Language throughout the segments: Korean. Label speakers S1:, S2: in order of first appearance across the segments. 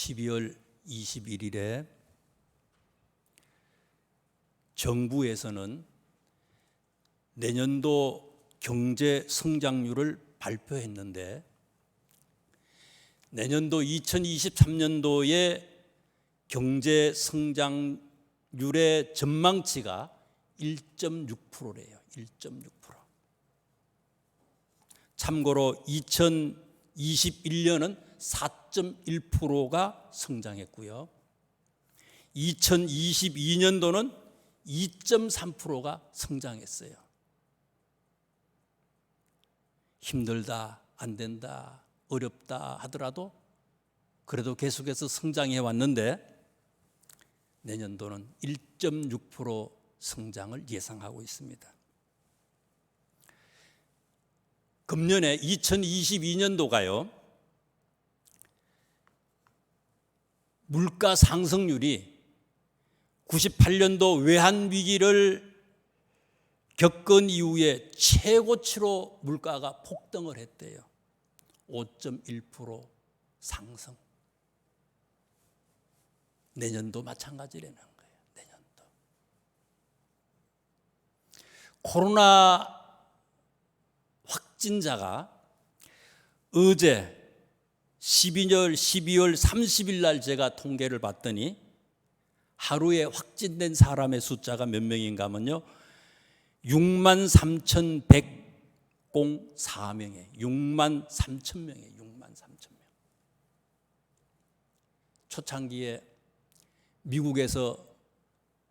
S1: 12월 21일에 정부에서는 내년도 경제 성장률을 발표했는데 내년도 2023년도의 경제 성장률의 전망치가 1.6%래요. 1.6%. 참고로 2021년은 4.1%가 성장했고요. 2022년도는 2.3%가 성장했어요. 힘들다, 안 된다, 어렵다 하더라도 그래도 계속해서 성장해 왔는데 내년도는 1.6% 성장을 예상하고 있습니다. 금년에 2022년도가요. 물가 상승률이 98년도 외환위기를 겪은 이후에 최고치로 물가가 폭등을 했대요. 5.1% 상승. 내년도 마찬가지라는 거예요. 내년도. 코로나 확진자가 어제 12월 30일 날 제가 통계를 봤더니 하루에 확진된 사람의 숫자가 몇 명인가 하면요 63,104명이에요. 63,000명이에요. 63,000명. 초창기에 미국에서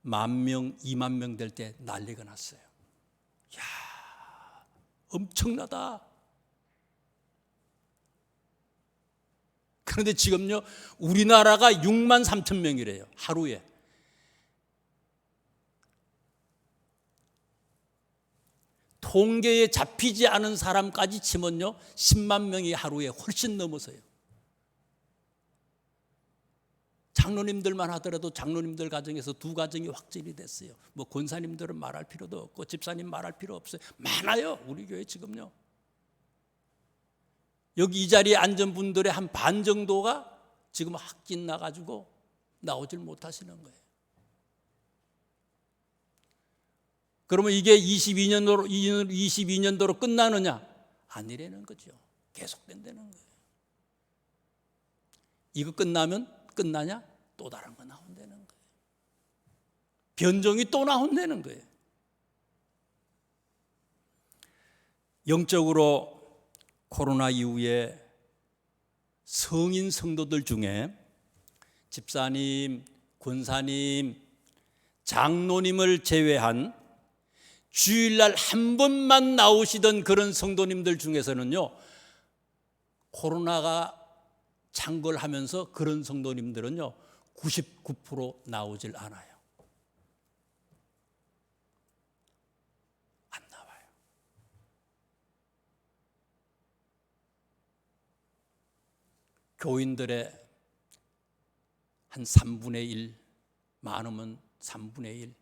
S1: 10,000명, 20,000명 될 때 난리가 났어요. 이야, 엄청나다. 그런데 지금요 우리나라가 63,000명이래요. 하루에. 통계에 잡히지 않은 사람까지 치면요 10만 명이 하루에 훨씬 넘어서요. 장로님들만 하더라도 장로님들 가정에서 2가정이 확진이 됐어요. 뭐 권사님들은 말할 필요도 없고 집사님 말할 필요 없어요. 많아요. 우리 교회 지금요. 여기 이 자리에 앉은 분들의 한 반 정도가 지금 확진 나가지고 나오질 못하시는 거예요. 그러면 이게 22년도로 끝나느냐? 아니라는 거죠. 계속된다는 거예요. 이거 끝나면 끝나냐? 또 다른 거 나온다는 거예요. 변종이 또 나온다는 거예요. 영적으로 코로나 이후에 성인 성도들 중에 집사님, 권사님, 장로님을 제외한 주일날 한 번만 나오시던 그런 성도님들 중에서는요 코로나가 창궐하면서 그런 성도님들은요 99% 나오질 않아요. 안 나와요. 교인들의 한 3분의 1, 많으면 3분의 1,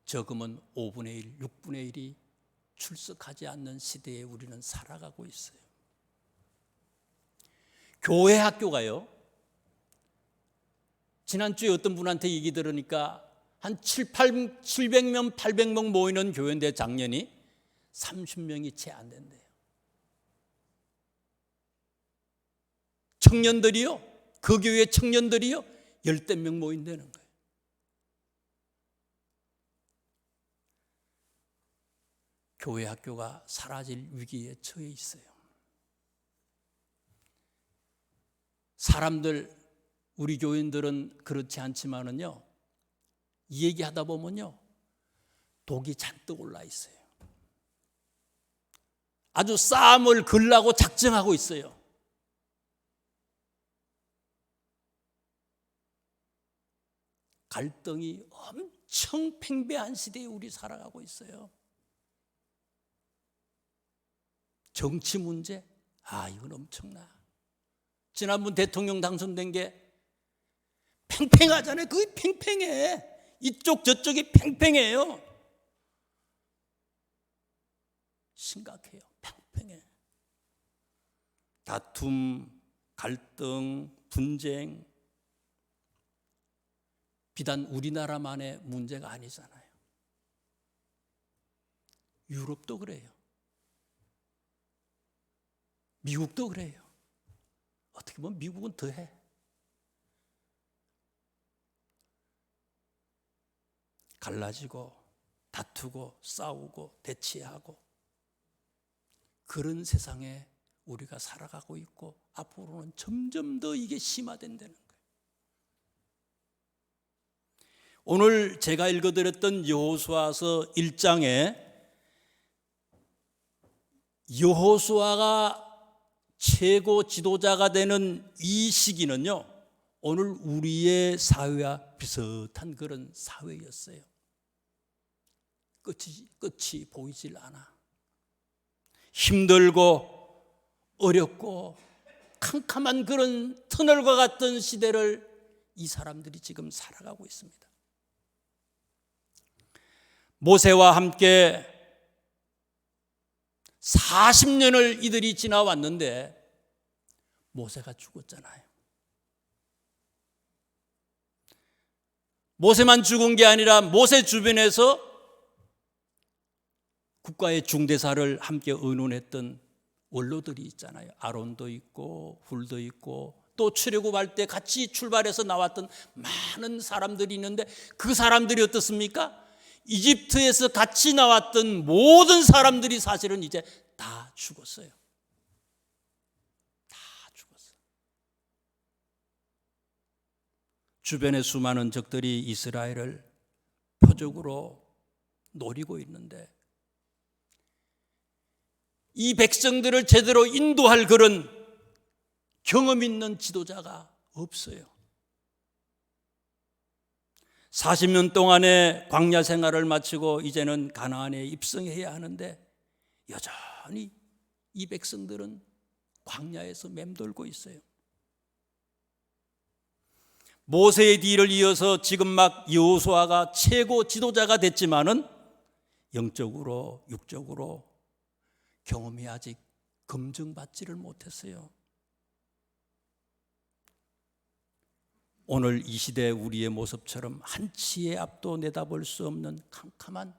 S1: 적으면 5분의 1, 6분의 1이 출석하지 않는 시대에 우리는 살아가고 있어요. 교회 학교가요. 지난주에 어떤 분한테 얘기 들으니까 한 700명, 800명 모이는 교회인데 작년이 30명이 채 안 된대요. 청년들이요. 그 교회 청년들이요. 10명 모인다는 거예요. 교회 학교가 사라질 위기에 처해 있어요. 사람들, 우리 교인들은 그렇지 않지만은요, 이 얘기하다 보면요, 독이 잔뜩 올라 있어요. 아주 싸움을 걸라고 작정하고 있어요. 갈등이 엄청 팽배한 시대에 우리 살아가고 있어요. 정치 문제? 이건 엄청나. 지난번 대통령 당선된 게 팽팽하잖아요. 그게 팽팽해. 이쪽 저쪽이 팽팽해요. 심각해요. 팽팽해. 다툼, 갈등, 분쟁, 비단 우리나라만의 문제가 아니잖아요. 유럽도 그래요. 미국도 그래요. 어떻게 보면 미국은 더해. 갈라지고 다투고 싸우고 대치하고 그런 세상에 우리가 살아가고 있고 앞으로는 점점 더 이게 심화된다는 거예요. 오늘 제가 읽어드렸던 여호수아서 1장에 여호수아가 최고 지도자가 되는 이 시기는요, 오늘 우리의 사회와 비슷한 그런 사회였어요. 끝이 보이질 않아. 힘들고 어렵고 캄캄한 그런 터널과 같은 시대를 이 사람들이 지금 살아가고 있습니다. 모세와 함께 40년을 이들이 지나왔는데 모세가 죽었잖아요. 모세만 죽은 게 아니라 모세 주변에서 국가의 중대사를 함께 의논했던 원로들이 있잖아요. 아론도 있고 훌도 있고 또 출애굽할 때 같이 출발해서 나왔던 많은 사람들이 있는데 그 사람들이 어떻습니까? 이집트에서 같이 나왔던 모든 사람들이 사실은 이제 다 죽었어요. 다 죽었어요. 주변의 수많은 적들이 이스라엘을 표적으로 노리고 있는데 이 백성들을 제대로 인도할 그런 경험 있는 지도자가 없어요. 40년 동안의 광야 생활을 마치고 이제는 가나안에 입성해야 하는데 여전히 이 백성들은 광야에서 맴돌고 있어요. 모세의 뒤를 이어서 지금 막 여호수아가 최고 지도자가 됐지만은 영적으로 육적으로 경험이 아직 검증받지를 못했어요. 오늘 이 시대 우리의 모습처럼 한치의 앞도 내다볼 수 없는 캄캄한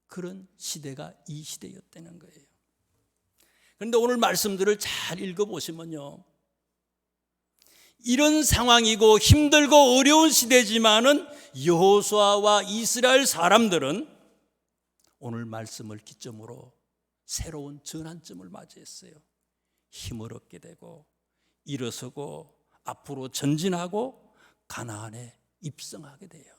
S1: 그런 시대가 이 시대였다는 거예요. 그런데 오늘 말씀들을 잘 읽어보시면요, 이런 상황이고 힘들고 어려운 시대지만은 여호수아와 이스라엘 사람들은 오늘 말씀을 기점으로 새로운 전환점을 맞이했어요. 힘을 얻게 되고 일어서고 앞으로 전진하고 가나안에 입성하게 돼요.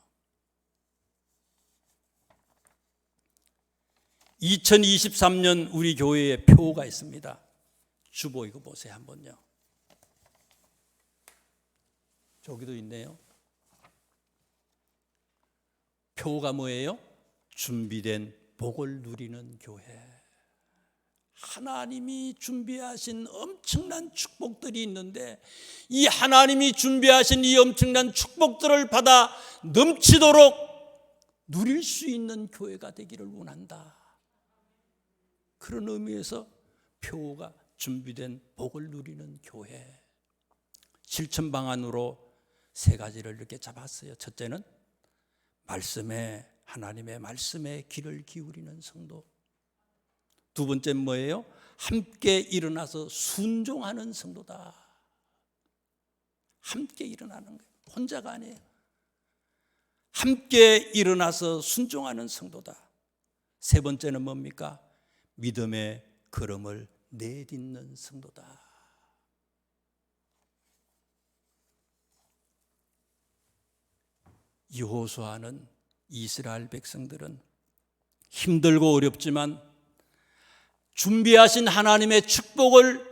S1: 2023년 우리 교회에 표가 있습니다. 주보 이거 보세요 한번요. 저기도 있네요. 표가 뭐예요? 준비된 복을 누리는 교회. 하나님이 준비하신 엄청난 축복들이 있는데 이 하나님이 준비하신 이 엄청난 축복들을 받아 넘치도록 누릴 수 있는 교회가 되기를 원한다. 그런 의미에서 표가 준비된 복을 누리는 교회. 실천 방안으로 세 가지를 이렇게 잡았어요. 첫째는 하나님의 말씀에 귀를 기울이는 성도. 두 번째는 뭐예요? 함께 일어나서 순종하는 성도다. 함께 일어나는 거예요. 혼자가 아니에요. 함께 일어나서 순종하는 성도다. 세 번째는 뭡니까? 믿음의 걸음을 내딛는 성도다. 여호수아는 이스라엘 백성들은 힘들고 어렵지만 준비하신 하나님의 축복을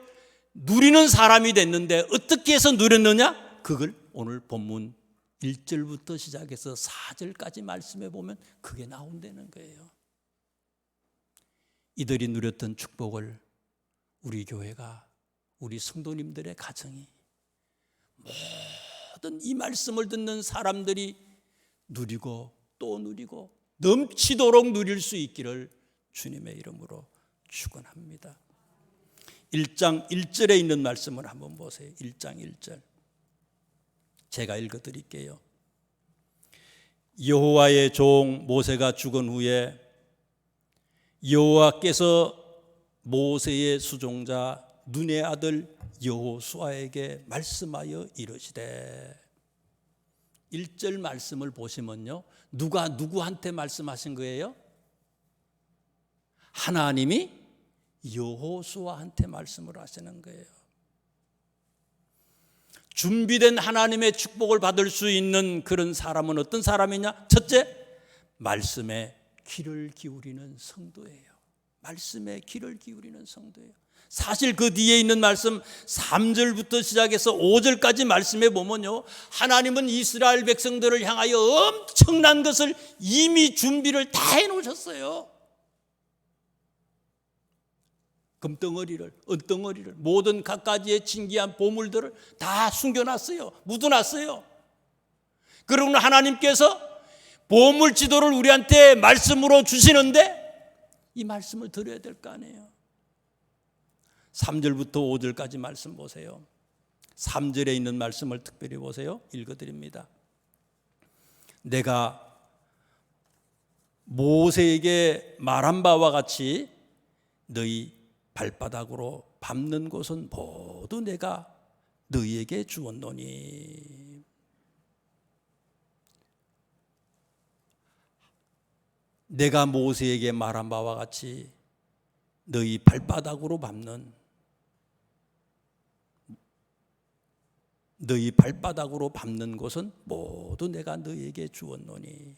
S1: 누리는 사람이 됐는데 어떻게 해서 누렸느냐? 그걸 오늘 본문 1절부터 시작해서 4절까지 말씀해 보면 그게 나온다는 거예요. 이들이 누렸던 축복을 우리 교회가, 우리 성도님들의 가정이, 모든 이 말씀을 듣는 사람들이 누리고 또 누리고 넘치도록 누릴 수 있기를 주님의 이름으로 축원합니다. 1장 1절에 있는 말씀을 한번 보세요. 1장 1절 제가 읽어드릴게요. 여호와의 종 모세가 죽은 후에 여호와께서 모세의 수종자 눈의 아들 여호수아에게 말씀하여 이르시되, 1절 말씀을 보시면요, 누가 누구한테 말씀하신 거예요? 하나님이 여호수아한테 말씀을 하시는 거예요. 준비된 하나님의 축복을 받을 수 있는 그런 사람은 어떤 사람이냐? 첫째, 말씀에 귀를 기울이는 성도예요. 말씀에 귀를 기울이는 성도예요. 사실 그 뒤에 있는 말씀 3절부터 시작해서 5절까지 말씀해 보면요, 하나님은 이스라엘 백성들을 향하여 엄청난 것을 이미 준비를 다 해놓으셨어요. 금덩어리를, 은덩어리를, 모든 갖가지의 진귀한 보물들을 다 숨겨놨어요. 묻어놨어요. 그러면 하나님께서 보물 지도를 우리한테 말씀으로 주시는데 이 말씀을 들어야 될 거 아니에요. 3절부터 5절까지 말씀 보세요. 3절에 있는 말씀을 특별히 보세요. 읽어드립니다. 내가 모세에게 말한 바와 같이 너희 발바닥으로 밟는 곳은 모두 내가 너희에게 주었노니. 내가 모세에게 말한 바와 같이 너희 발바닥으로 밟는, 너희 발바닥으로 밟는 곳은 모두 내가 너희에게 주었노니.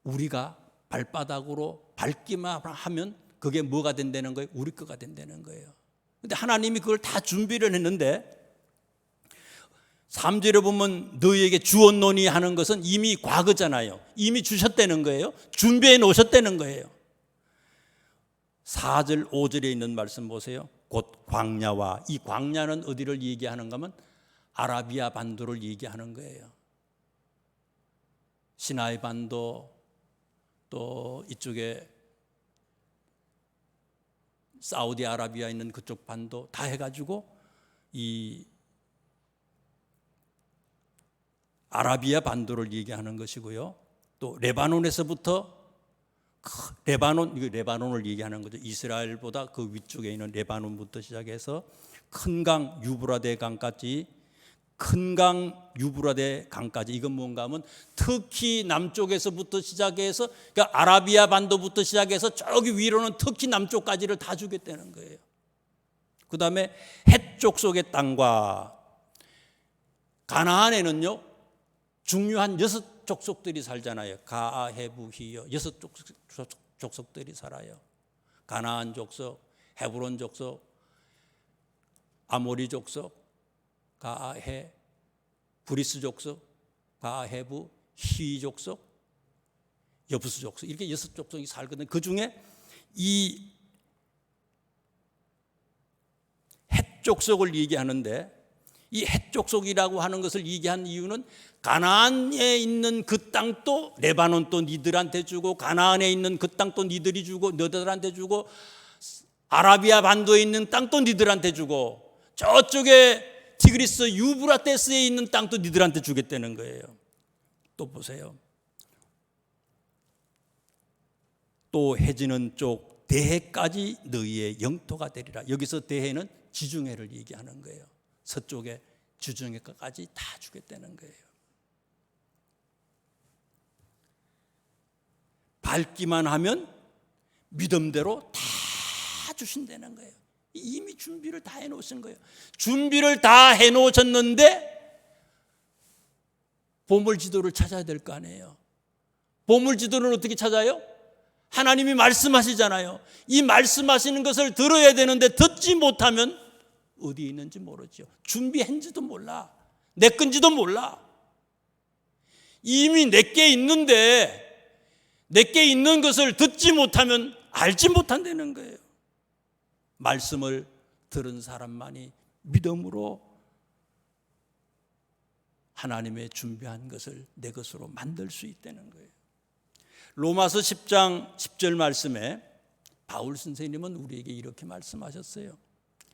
S1: 우리가 발바닥으로 밟기만 하면 그게 뭐가 된다는 거예요? 우리 거가 된다는 거예요. 근데 하나님이 그걸 다 준비를 했는데 3절에 보면 너희에게 주었노니 하는 것은 이미 과거잖아요. 이미 주셨다는 거예요. 준비해 놓으셨다는 거예요. 4절 5절에 있는 말씀 보세요. 곧 광야와, 이 광야는 어디를 얘기하는가 하면 아라비아 반도를 얘기하는 거예요. 시나이 반도, 또 이쪽에 사우디아라비아에 있는 그쪽 반도 다 해가지고 이 아라비아 반도를 얘기하는 것이고요. 또 레바논에서부터 레바논을 얘기하는 거죠. 이스라엘보다 그 위쪽에 있는 레바논부터 시작해서 큰 강 유브라데 강까지, 큰 강 유브라데 강까지. 이건 뭔가 하면 터키 남쪽에서부터 시작해서, 그러니까 아라비아 반도부터 시작해서 저기 위로는 터키 남쪽까지를 다 주겠다는 거예요. 그 다음에 헷 족속의 땅과 가나안에는요 중요한 6 족속들이 살잖아요. 가아, 헤부, 히여 6 족속들이 살아요. 가나안 족속, 헤브론 족속, 아모리 족속, 가아, 헤, 브리스 족속, 가아, 헤부, 히 족속, 여부스 족속, 이렇게 6 족속이 살거든요. 그 중에 이 헷 족속을 얘기하는데, 이 헷 족속이라고 하는 것을 얘기한 이유는 가나안에 있는 그 땅도 레바논도 니들한테 주고, 가나안에 있는 그 땅도 니들이 주고, 너희들한테 주고, 아라비아 반도에 있는 땅도 니들한테 주고, 저쪽에 티그리스 유브라테스에 있는 땅도 니들한테 주겠다는 거예요. 또 보세요. 또 해지는 쪽 대해까지 너희의 영토가 되리라. 여기서 대해는 지중해를 얘기하는 거예요. 서쪽에 지중해까지 다 주겠다는 거예요. 밟기만 하면 믿음대로 다 주신다는 거예요. 이미 준비를 다 해놓으신 거예요. 준비를 다 해놓으셨는데 보물지도를 찾아야 될 거 아니에요. 보물지도는 어떻게 찾아요? 하나님이 말씀하시잖아요. 이 말씀하시는 것을 들어야 되는데 듣지 못하면 어디에 있는지 모르죠. 준비한지도 몰라. 내 건지도 몰라. 이미 내게 있는데 내게 있는 것을 듣지 못하면 알지 못한다는 거예요. 말씀을 들은 사람만이 믿음으로 하나님의 준비한 것을 내 것으로 만들 수 있다는 거예요. 로마서 10장 10절 말씀에 바울 선생님은 우리에게 이렇게 말씀하셨어요.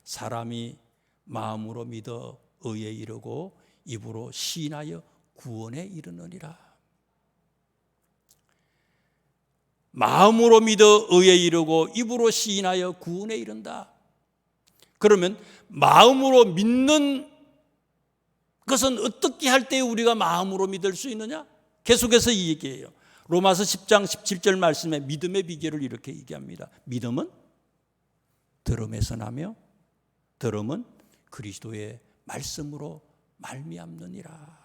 S1: 사람이 마음으로 믿어 의에 이르고 입으로 시인하여 구원에 이르느니라. 마음으로 믿어 의에 이르고 입으로 시인하여 구원에 이른다. 그러면 마음으로 믿는 것은 어떻게 할 때 우리가 마음으로 믿을 수 있느냐? 계속해서 이 얘기예요. 로마서 10장 17절 말씀에 믿음의 비결을 이렇게 얘기합니다. 믿음은 들음에서 나며 들음은 그리스도의 말씀으로 말미암느니라.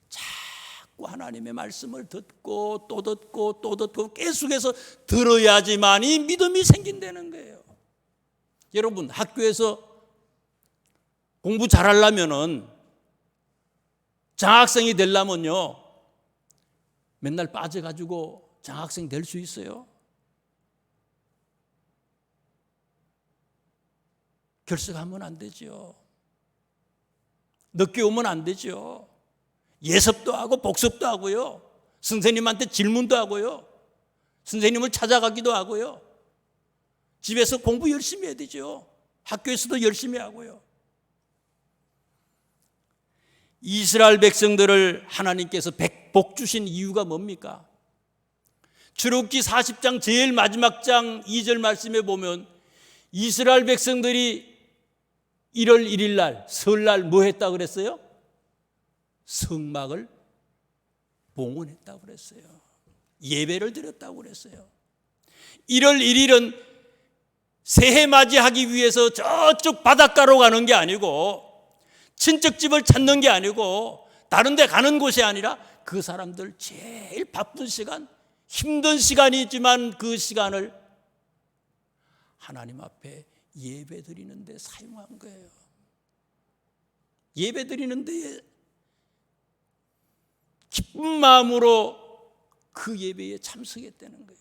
S1: 자꾸 하나님의 말씀을 듣고 또 듣고 또 듣고 계속해서 들어야지만이 믿음이 생긴다는 거예요. 여러분, 학교에서 공부 잘하려면은, 장학생이 되려면요, 맨날 빠져가지고 장학생 될 수 있어요? 결석하면 안 되죠. 늦게 오면 안 되죠. 예습도 하고 복습도 하고요. 선생님한테 질문도 하고요. 선생님을 찾아가기도 하고요. 집에서 공부 열심히 해야 되죠. 학교에서도 열심히 하고요. 이스라엘 백성들을 하나님께서 복 주신 이유가 뭡니까? 출애굽기 40장 제일 마지막 장 2절 말씀에 보면 이스라엘 백성들이 1월 1일 날 설날 뭐 했다고 그랬어요? 성막을 봉헌했다고 그랬어요. 예배를 드렸다고 그랬어요. 1월 1일은 새해 맞이하기 위해서 저쪽 바닷가로 가는 게 아니고, 친척집을 찾는 게 아니고, 다른 데 가는 곳이 아니라 그 사람들 제일 바쁜 시간, 힘든 시간이지만 그 시간을 하나님 앞에 예배 드리는 데 사용한 거예요. 예배 드리는 데 기쁜 마음으로 그 예배에 참석했다는 거예요.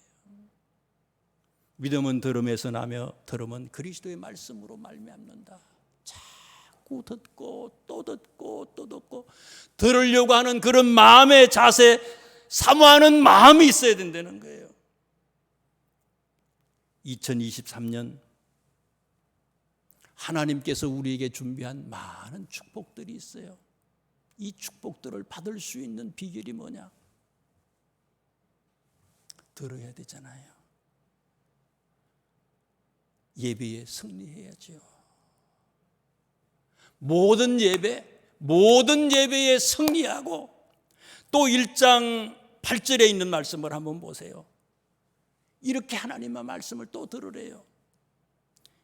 S1: 믿음은 들음에서 나며 들음은 그리스도의 말씀으로 말미암는다. 자꾸 듣고 또 듣고 또 듣고 들으려고 하는 그런 마음의 자세, 사모하는 마음이 있어야 된다는 거예요. 2023년 하나님께서 우리에게 준비한 많은 축복들이 있어요. 이 축복들을 받을 수 있는 비결이 뭐냐? 들어야 되잖아요. 예배에 승리해야죠. 모든 예배에 승리하고, 또 1장 8절에 있는 말씀을 한번 보세요. 이렇게 하나님의 말씀을 또 들으래요.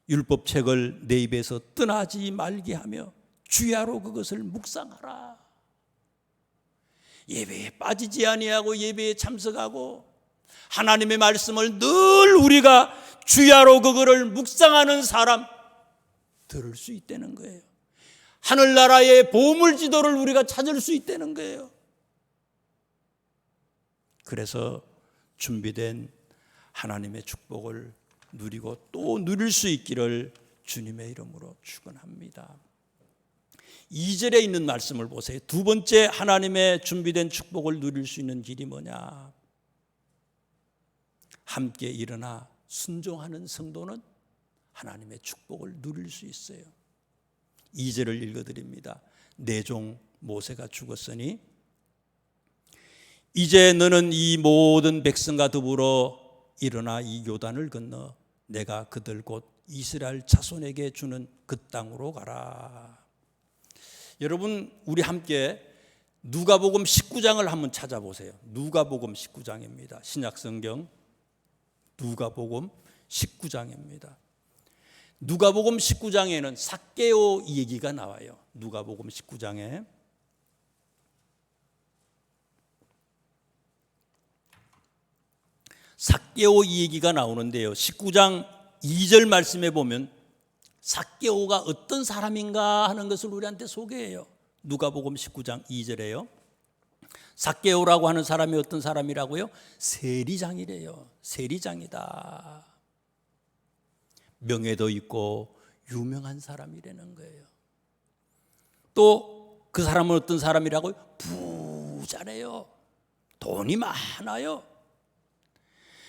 S1: 율법책을 내 입에서 떠나지 말게 하며 주야로 그것을 묵상하라. 예배에 빠지지 아니하고 예배에 참석하고 하나님의 말씀을 늘 우리가 주야로 그거를 묵상하는 사람 들을 수 있다는 거예요. 하늘나라의 보물지도를 우리가 찾을 수 있다는 거예요. 그래서 준비된 하나님의 축복을 누리고 또 누릴 수 있기를 주님의 이름으로 축원합니다. 2절에 있는 말씀을 보세요. 두 번째 하나님의 준비된 축복을 누릴 수 있는 길이 뭐냐? 함께 일어나 순종하는 성도는 하나님의 축복을 누릴 수 있어요. 2절을 읽어드립니다. 내 종 모세가 죽었으니 이제 너는 이 모든 백성과 더불어 일어나 이 요단을 건너 내가 그들 곧 이스라엘 자손에게 주는 그 땅으로 가라. 여러분, 우리 함께 누가복음 19장을 한번 찾아보세요. 누가복음 19장입니다. 신약성경 누가복음 19장입니다. 누가복음 19장에는 삭개오 얘기가 나와요. 누가복음 19장에 삭개오 얘기가 나오는데요. 19장 2절 말씀에 보면 삭개오가 어떤 사람인가 하는 것을 우리한테 소개해요. 누가복음 19장 2절에요. 삭개오라고 하는 사람이 어떤 사람이라고요? 세리장이래요. 세리장이다. 명예도 있고 유명한 사람이라는 거예요. 또 그 사람은 어떤 사람이라고요? 부자래요. 돈이 많아요.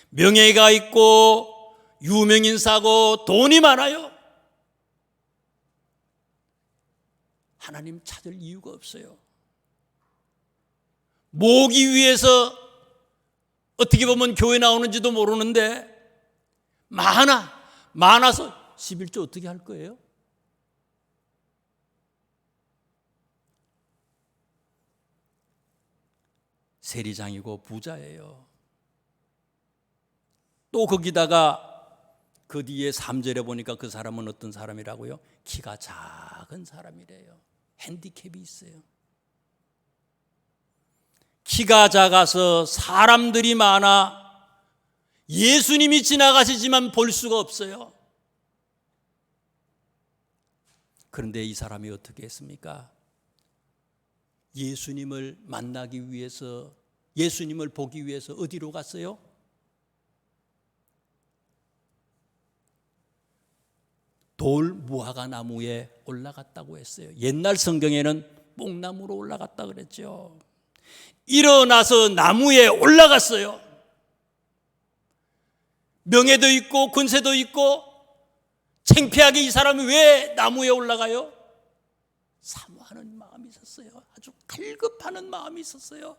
S1: 명예가 있고 유명인사고 돈이 많아요. 하나님 찾을 이유가 없어요. 모으기 위해서 어떻게 보면 교회 나오는지도 모르는데 많아서 11조 어떻게 할 거예요? 세리장이고 부자예요. 또 거기다가 그 뒤에 3절에 보니까 그 사람은 어떤 사람이라고요? 키가 작은 사람이래요. 핸디캡이 있어요. 키가 작아서 사람들이 많아 예수님이 지나가시지만 볼 수가 없어요. 그런데 이 사람이 어떻게 했습니까? 예수님을 만나기 위해서, 예수님을 보기 위해서 어디로 갔어요? 돌 무화과 나무에 올라갔다고 했어요. 옛날 성경에는 뽕나무로 올라갔다 그랬죠. 일어나서 나무에 올라갔어요. 명예도 있고 권세도 있고 창피하게 이 사람이 왜 나무에 올라가요? 사모하는 마음이 있었어요. 아주 갈급하는 마음이 있었어요.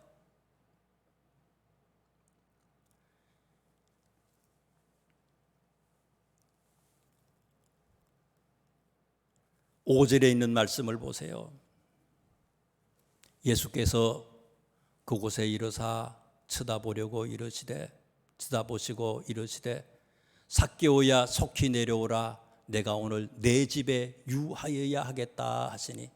S1: 오절에 있는 말씀을 보세요. 예수께서 그곳에 이르사 쳐다보시고 이르시되 삭개오야 속히 내려오라 내가 오늘 내 집에 유하여야 하겠다 하시니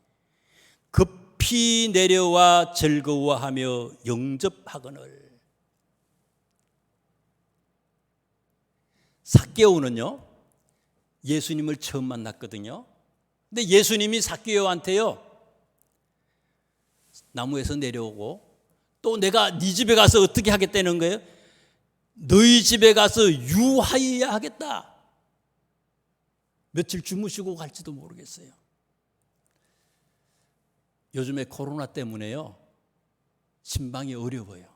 S1: 급히 내려와 즐거워하며 영접하거늘. 삭개오는요 예수님을 처음 만났거든요. 근데 예수님이 삭개오한테요 나무에서 내려오고 또 내가 네 집에 가서 어떻게 하겠다는 거예요? 너희 집에 가서 유하여야 하겠다. 며칠 주무시고 갈지도 모르겠어요. 요즘에 코로나 때문에요 신방이 어려워요.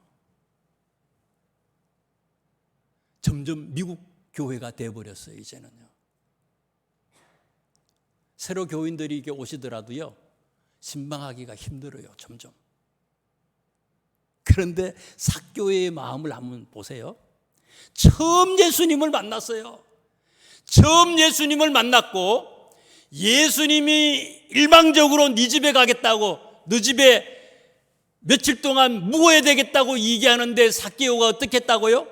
S1: 점점 미국 교회가 돼버렸어요. 이제는요 새로 교인들이 이렇게 오시더라도요 신방하기가 힘들어요. 점점. 그런데 삭개오의 마음을 한번 보세요. 처음 예수님을 만났어요. 처음 예수님을 만났고 예수님이 일방적으로 네 집에 가겠다고 너 집에 며칠 동안 묵어야 되겠다고 얘기하는데 삭개오가 어떻게 했다고요?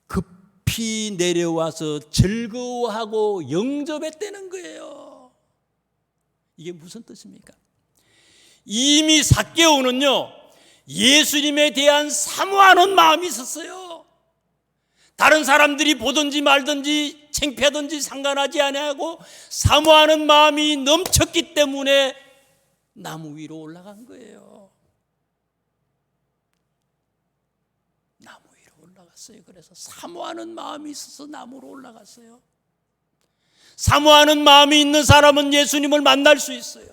S1: 급히 내려와서 즐거워하고 영접했다는 거예요. 이게 무슨 뜻입니까? 이미 삭개오는요 예수님에 대한 사모하는 마음이 있었어요. 다른 사람들이 보든지 말든지 창피하든지 상관하지 아니하고 사모하는 마음이 넘쳤기 때문에 나무 위로 올라간 거예요. 나무 위로 올라갔어요. 그래서 사모하는 마음이 있어서 나무로 올라갔어요. 사모하는 마음이 있는 사람은 예수님을 만날 수 있어요.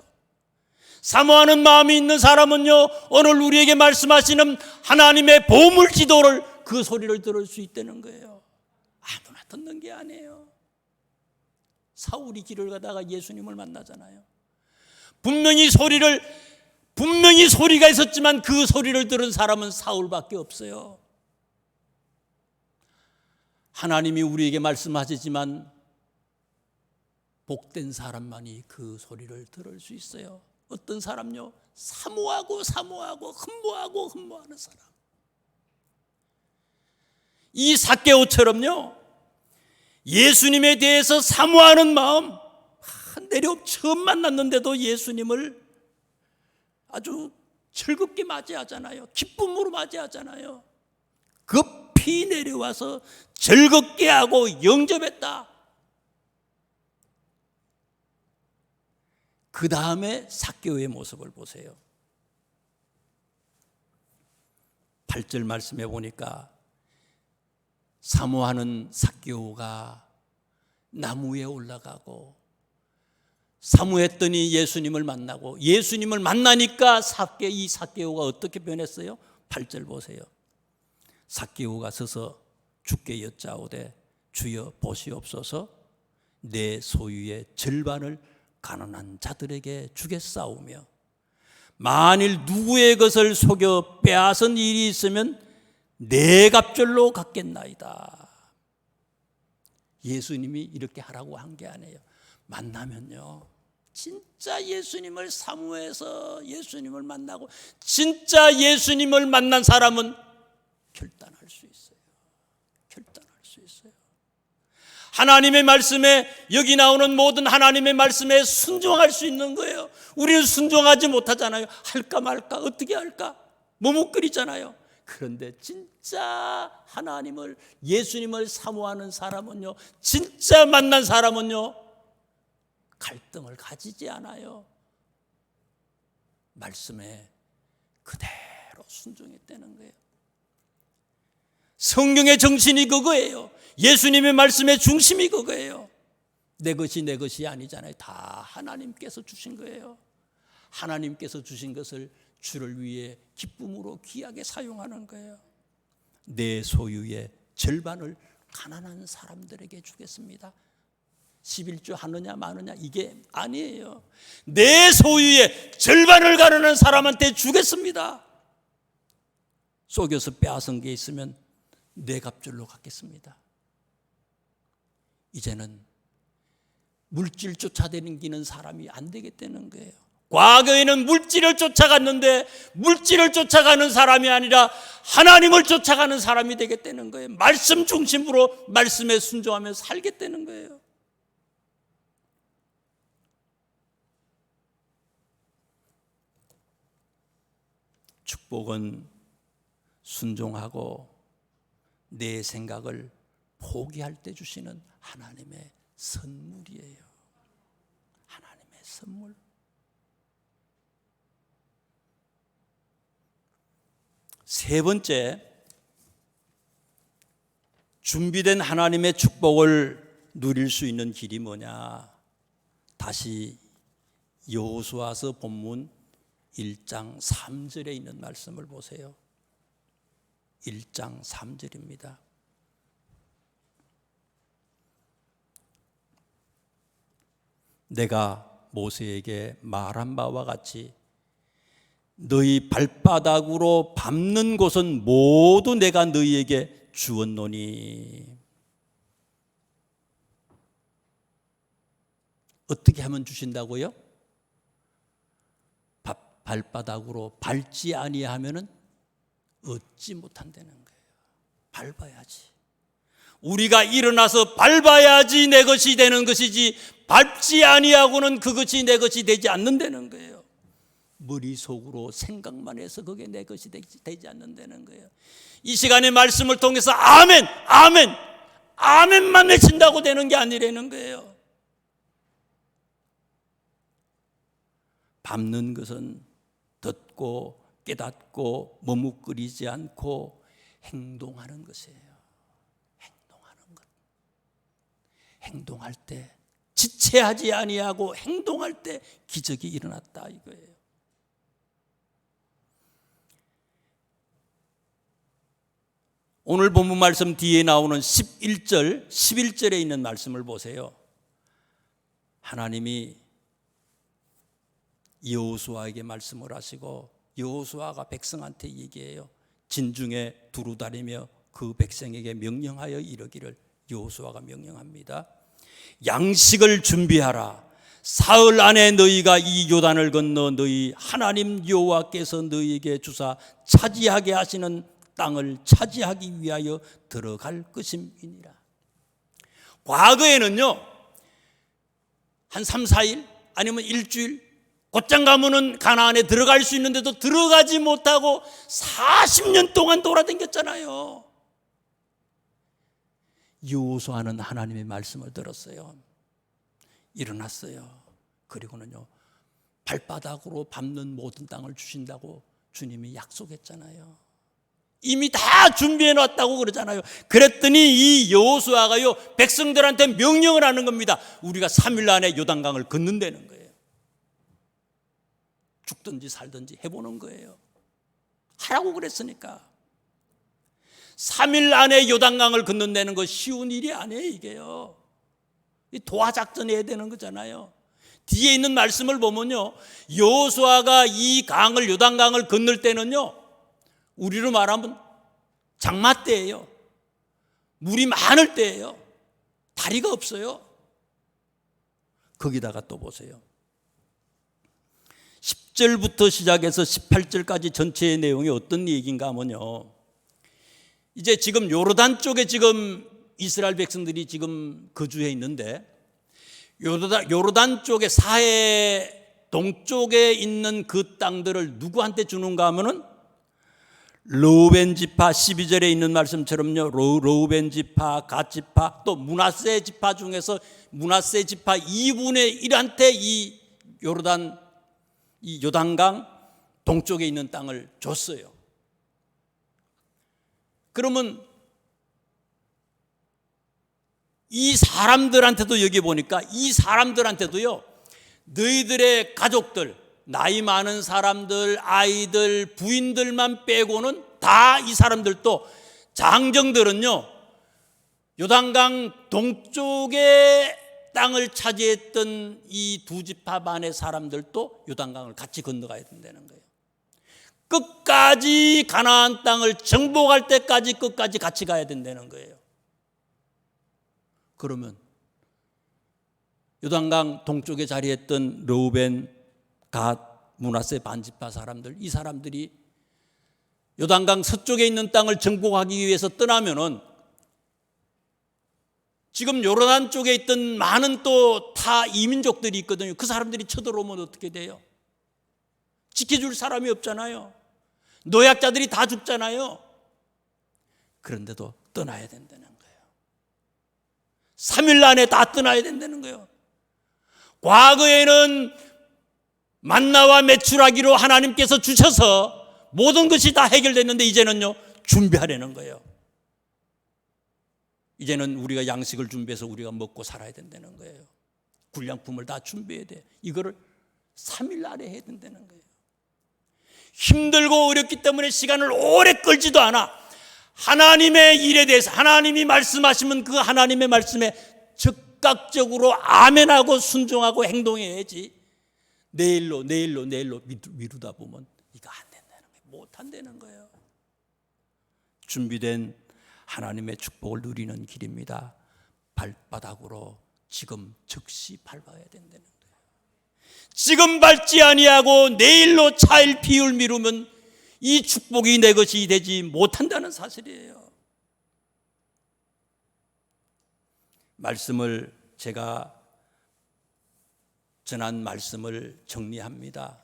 S1: 사모하는 마음이 있는 사람은요 오늘 우리에게 말씀하시는 하나님의 보물 지도를 그 소리를 들을 수 있다는 거예요. 아무나 듣는 게 아니에요. 사울이 길을 가다가 예수님을 만나잖아요. 분명히 소리가 있었지만 그 소리를 들은 사람은 사울밖에 없어요. 하나님이 우리에게 말씀하시지만 복된 사람만이 그 소리를 들을 수 있어요. 어떤 사람요? 사모하고 흠모하는 사람. 이 삭개오처럼요 예수님에 대해서 사모하는 마음, 처음 만났는데도 예수님을 아주 즐겁게 맞이하잖아요. 기쁨으로 맞이하잖아요. 급히 내려와서 즐겁게 하고 영접했다. 그 다음에 삭개오의 모습을 보세요. 8절 말씀해 보니까 사모하는 삭개오가 나무 위에 올라가고 사모했더니 예수님을 만나고 예수님을 만나니까 이 삭개오가 어떻게 변했어요? 8절 보세요. 삭개오가 서서 주께 여짜오되 주여 보시옵소서 내 소유의 절반을 가난한 자들에게 주겠사오며 만일 누구의 것을 속여 빼앗은 일이 있으면 네 갑절로 갚겠나이다. 예수님이 이렇게 하라고 한 게 아니에요. 만나면요, 진짜 예수님을 사모해서 예수님을 만나고 진짜 예수님을 만난 사람은 결단할 수 있어요. 결단할 수 있어요. 하나님의 말씀에, 여기 나오는 모든 하나님의 말씀에 순종할 수 있는 거예요. 우리는 순종하지 못하잖아요. 할까 말까, 어떻게 할까 머뭇거리잖아요. 그런데 진짜 하나님을, 예수님을 사모하는 사람은요, 진짜 만난 사람은요, 갈등을 가지지 않아요. 말씀에 그대로 순종했다는 거예요. 성경의 정신이 그거예요. 예수님의 말씀의 중심이 그거예요. 내 것이 아니잖아요. 다 하나님께서 주신 거예요. 하나님께서 주신 것을 주를 위해 기쁨으로 귀하게 사용하는 거예요. 내 소유의 절반을 가난한 사람들에게 주겠습니다. 11조 하느냐 마느냐 이게 아니에요. 내 소유의 절반을 가난한 사람한테 주겠습니다. 속여서 빼앗은 게 있으면 네 갑절로 갚겠습니다. 이제는 물질 쫓아다니는 사람이 안 되겠다는 거예요. 과거에는 물질을 쫓아갔는데 물질을 쫓아가는 사람이 아니라 하나님을 쫓아가는 사람이 되겠다는 거예요. 말씀 중심으로 말씀에 순종하며 살겠다는 거예요. 축복은 순종하고 내 생각을 포기할 때 주시는 하나님의 선물이에요. 하나님의 선물. 세 번째, 준비된 하나님의 축복을 누릴 수 있는 길이 뭐냐? 다시 여호수아서 본문 1장 3절에 있는 말씀을 보세요. 1장 3절입니다. 내가 모세에게 말한 바와 같이 너희 발바닥으로 밟는 곳은 모두 내가 너희에게 주었노니. 어떻게 하면 주신다고요? 발바닥으로 밟지 아니하면은 얻지 못한다는 거예요. 밟아야지. 우리가 일어나서 밟아야지 내 것이 되는 것이지, 밟지 아니하고는 그것이 내 것이 되지 않는다는 거예요. 머릿속으로 생각만 해서 그게 내 것이 되지 않는다는 거예요. 이 시간의 말씀을 통해서 아멘, 아멘, 아멘만 외친다고 되는 게 아니라는 거예요. 밟는 것은 듣고 깨닫고 머뭇거리지 않고 행동하는 것이에요. 행동하는 것. 행동할 때 지체하지 아니하고 행동할 때 기적이 일어났다 이거예요. 오늘 본문 말씀 뒤에 나오는 11절, 11절에 있는 말씀을 보세요. 하나님이 여호수아에게 말씀을 하시고 여호수아가 백성한테 얘기해요. 진중에 두루다니며 그 백성에게 명령하여 이르기를, 여호수아가 명령합니다. 양식을 준비하라. 사흘 안에 너희가 이 요단을 건너 너희 하나님 여호와께서 너희에게 주사 차지하게 하시는 땅을 차지하기 위하여 들어갈 것임이니라. 과거에는요, 한 3, 4일 아니면 일주일 곧장 가면은 가나안에 들어갈 수 있는데도 들어가지 못하고 40년 동안 돌아다녔잖아요. 여호수아는 하나님의 말씀을 들었어요. 일어났어요. 그리고는요, 발바닥으로 밟는 모든 땅을 주신다고 주님이 약속했잖아요. 이미 다 준비해 놨다고 그러잖아요. 그랬더니 이 여호수아가요, 백성들한테 명령을 하는 겁니다. 우리가 3일 안에 요단강을 건넌다는 거예요. 죽든지 살든지 해보는 거예요. 하라고 그랬으니까. 3일 안에 요단강을 건넌다는 거 쉬운 일이 아니에요. 이게요. 도하작전 해야 되는 거잖아요. 뒤에 있는 말씀을 보면요, 여호수아가 이 강을, 요단강을 건널 때는요, 우리로 말하면 장마 때예요. 물이 많을 때예요. 다리가 없어요. 거기다가 또 보세요. 10절부터 시작해서 18절까지 전체의 내용이 어떤 얘기인가 하면요, 이제 지금 요르단 쪽에 지금 이스라엘 백성들이 지금 거주해 있는데, 요르단 쪽에 사해 동쪽에 있는 그 땅들을 누구한테 주는가 하면은 르우벤 지파, 12절에 있는 말씀처럼요, 르우벤 지파, 갓 지파, 또 므낫세 지파 중에서 므낫세 지파 2분의 1한테 이 요단강 동쪽에 있는 땅을 줬어요. 그러면 이 사람들한테도, 여기 보니까 이 사람들한테도요, 너희들의 가족들, 나이 많은 사람들, 아이들, 부인들만 빼고는 다 이 사람들도, 장정들은요, 요단강 동쪽에 땅을 차지했던 이 두 지파 반의 사람들도 요단강을 같이 건너가야 된다는 거예요. 끝까지 가나안 땅을 정복할 때까지 끝까지 같이 가야 된다는 거예요. 그러면 요단강 동쪽에 자리했던 르우벤, 갓, 므낫세 반지파 사람들, 이 사람들이 요단강 서쪽에 있는 땅을 정복하기 위해서 떠나면은 지금 요르단 쪽에 있던 많은 또 타 이민족들이 있거든요. 그 사람들이 쳐들어오면 어떻게 돼요? 지켜줄 사람이 없잖아요. 노약자들이 다 죽잖아요. 그런데도 떠나야 된다는 거예요. 3일 안에 다 떠나야 된다는 거예요. 과거에는 만나와 메추라기로 하나님께서 주셔서 모든 것이 다 해결됐는데, 이제는요, 준비하려는 거예요. 이제는 우리가 양식을 준비해서 우리가 먹고 살아야 된다는 거예요. 군량품을 다 준비해야 돼. 이거를 3일 안에 해야 된다는 거예요. 힘들고 어렵기 때문에 시간을 오래 끌지도 않아. 하나님의 일에 대해서 하나님이 말씀하시면 그 하나님의 말씀에 즉각적으로 아멘하고 순종하고 행동해야지, 내일로 미루다 보면 이거 안 된다는 거예요. 못 한다는 거예요. 준비된 하나님의 축복을 누리는 길입니다. 발바닥으로 지금 즉시 밟아야 된다는 거예요. 지금 밟지 아니하고 내일로 차일 피울 미루면 이 축복이 내 것이 되지 못한다는 사실이에요. 말씀을, 제가 전한 말씀을 정리합니다.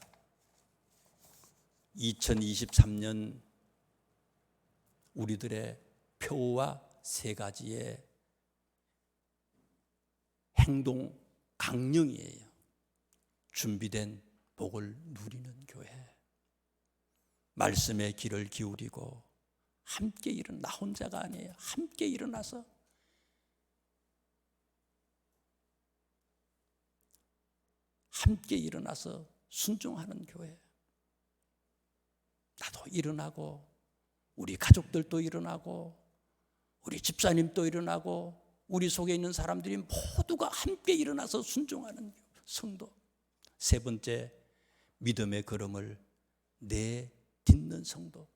S1: 2023년 우리들의 표와 세 가지의 행동 강령이에요. 준비된 복을 누리는 교회, 말씀의 귀를 기울이고 함께 나 혼자가 아니에요. 함께 일어나서 순종하는 교회. 나도 일어나고, 우리 가족들도 일어나고, 우리 집사님도 일어나고, 우리 속에 있는 사람들이 모두가 함께 일어나서 순종하는 성도. 세 번째, 믿음의 걸음을 내딛는 성도.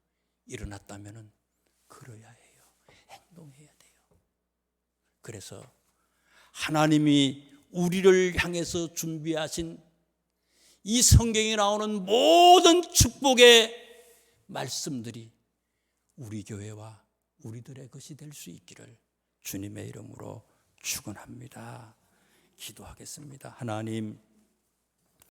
S1: 일어났다면 걸어야 해요. 행동해야 돼요. 그래서 하나님이 우리를 향해서 준비하신 이 성경에 나오는 모든 축복의 말씀들이 우리 교회와 우리들의 것이 될 수 있기를 주님의 이름으로 축원합니다. 기도하겠습니다. 하나님,